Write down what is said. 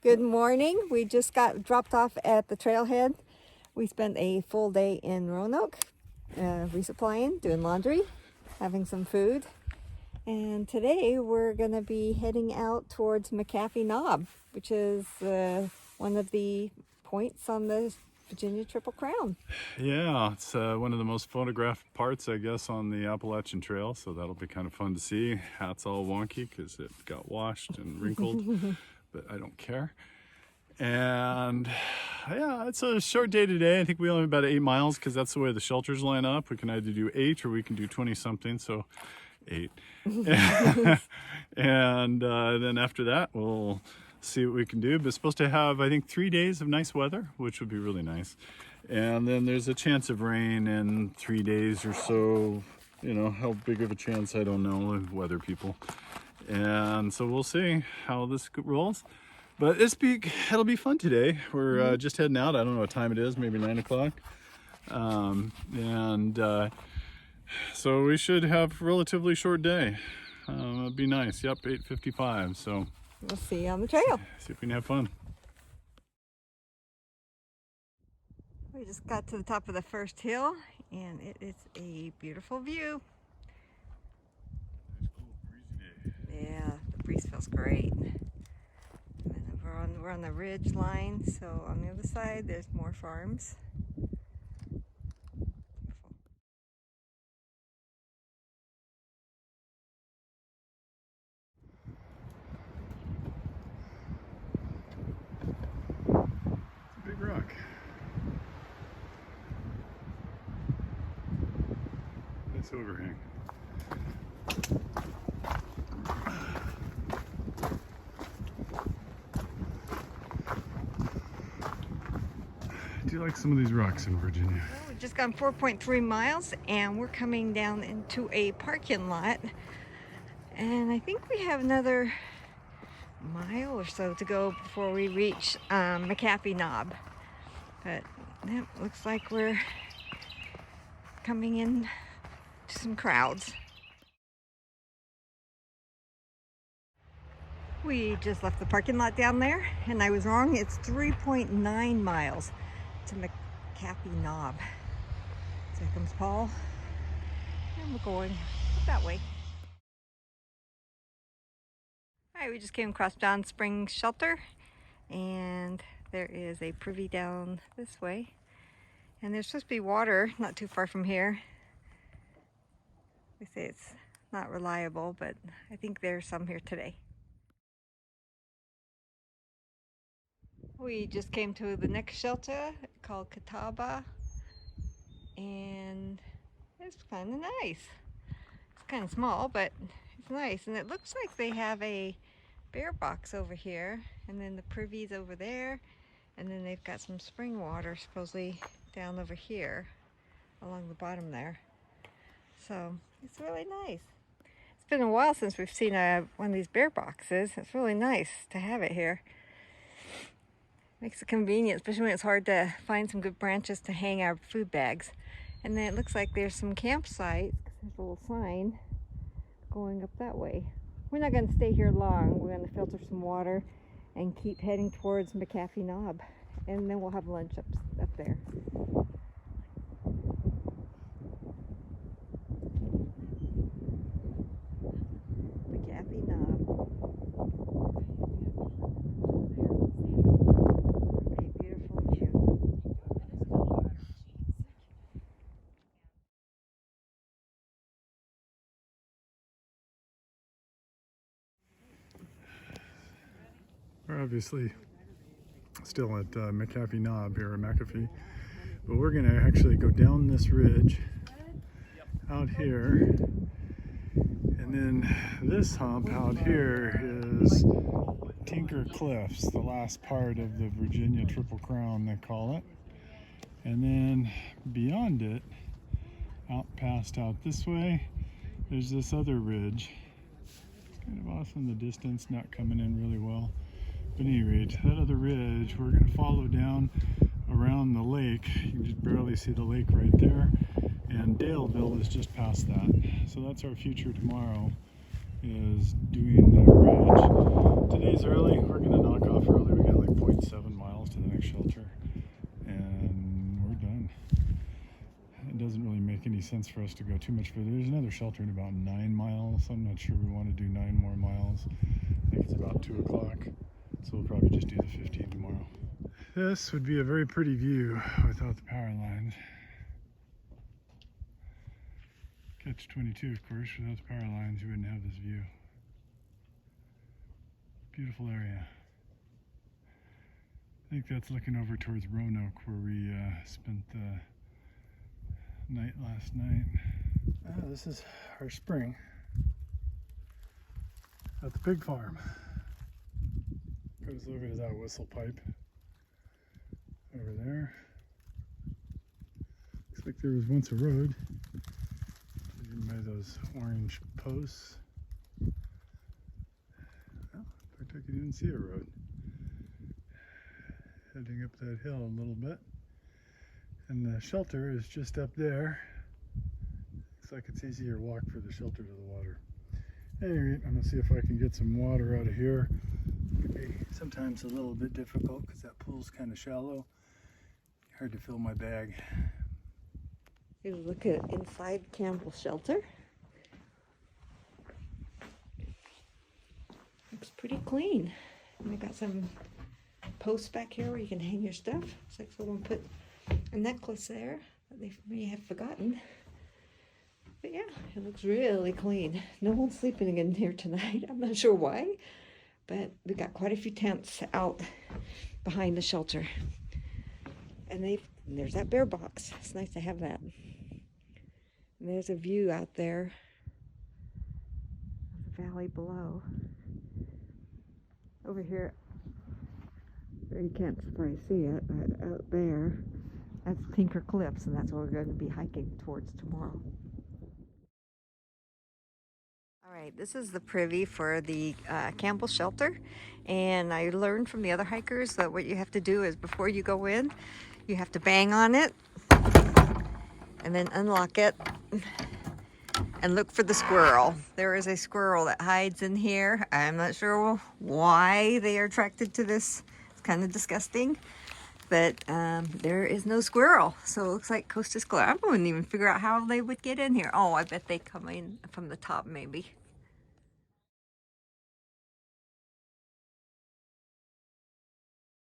Good morning. We just got dropped off at the trailhead. We spent a full day in Roanoke, resupplying, doing laundry, having some food. And today we're going to be heading out towards McAfee Knob, which is one of the points on the Virginia Triple Crown. Yeah, it's one of the most photographed parts, I guess, on the Appalachian Trail, so that'll be kind of fun to see. Hat's all wonky because it got washed and wrinkled, but I don't care. And yeah, it's a short day today. I think we only have about 8 miles because that's the way the shelters line up. We can either do 8 or we can do 20 something, so 8. And then after that, we'll see what we can do. But it's supposed to have, I think, 3 days of nice weather, which would be really nice. And then there's a chance of rain in 3 days or so. You know, how big of a chance, I don't know, weather people. And so we'll see how this rolls. But it'll be fun today. We're just heading out. I don't know what time it is, maybe 9 o'clock. So we should have a relatively short day. It'll be nice. Yep, 8:55. So we'll see you on the trail. See if we can have fun. We just got to the top of the first hill, and it is a beautiful view. Nice, cool, breezy day. Yeah, the breeze feels great. And we're on the ridge line, so on the other side there's more farms. Big rock. Nice overhang. I do like some of these rocks in Virginia. Well, we've just gone 4.3 miles and we're coming down into a parking lot. And I think we have another mile or so to go before we reach McAfee Knob. But it looks like we're coming in to some crowds. We just left the parking lot down there, and I was wrong. It's 3.9 miles to McAfee Knob. So here comes Paul, and we're going that way. All right, we just came across John Springs Shelter, and there is a privy down this way. And there's supposed to be water not too far from here. They say it's not reliable, but I think there's some here today. We just came to the next shelter called Catawba, and it's kind of nice. It's kind of small, but it's nice. And it looks like they have a bear box over here, and then the privy's over there, and then they've got some spring water supposedly down over here along the bottom there. So it's really nice. It's been a while since we've seen one of these bear boxes. It's really nice to have it here. Makes it convenient, especially when it's hard to find some good branches to hang our food bags. And then it looks like there's some campsites. There's a little sign going up that way. We're not going to stay here long. We're going to filter some water and keep heading towards McAfee Knob. And then we'll have lunch up there. McAfee Knob. A beautiful view. We're obviously still at McAfee Knob here, or McAfee, but we're going to actually go down this ridge out here, and then this hump out here is Tinker Cliffs, the last part of the Virginia Triple Crown, they call it. And then beyond it, out this way, there's this other ridge. It's kind of off in the distance, not coming in really well. But at any rate, that other ridge, we're going to follow down around the lake. You can just barely see the lake right there. And Daleville is just past that. So that's our future tomorrow, is doing that ridge. Today's early. We're going to knock off early. We got sense for us to go too much further. There's another shelter in about 9 miles. I'm not sure we want to do 9 more miles. I think it's about 2 o'clock, so we'll probably just do the 15 tomorrow. This would be a very pretty view without the power lines. Catch 22, of course. Without the power lines, you wouldn't have this view. Beautiful area. I think that's looking over towards Roanoke, where we spent the night last night. This is our spring at the pig farm. Goes over to that whistle pipe over there. Looks like there was once a road by those orange posts. Well, looked like you didn't see a road. Heading up that hill a little bit. And the shelter is just up there. Looks like it's easier walk for the shelter to the water. Anyway, I'm gonna see if I can get some water out of here. Okay, sometimes a little bit difficult because that pool's kind of shallow. Hard to fill my bag. Here's a look at inside Campbell's shelter. Looks pretty clean. And we got some posts back here where you can hang your stuff. Looks like someone put a necklace there that they may have forgotten. But yeah, it looks really clean. No one's sleeping in here tonight. I'm not sure why, but we got quite a few tents out behind the shelter. And there's that bear box. It's nice to have that. And there's a view out there of the valley below. Over here, you can't probably see it, but out there, that's Tinker Cliffs, and that's where we're going to be hiking towards tomorrow. All right, this is the privy for the Campbell shelter, and I learned from the other hikers that what you have to do is before you go in, you have to bang on it and then unlock it and look for the squirrel. There is a squirrel that hides in here. I'm not sure why they are attracted to this. It's kind of disgusting, but there is no squirrel. So it looks like coast is clear. I wouldn't even figure out how they would get in here. Oh, I bet they come in from the top maybe.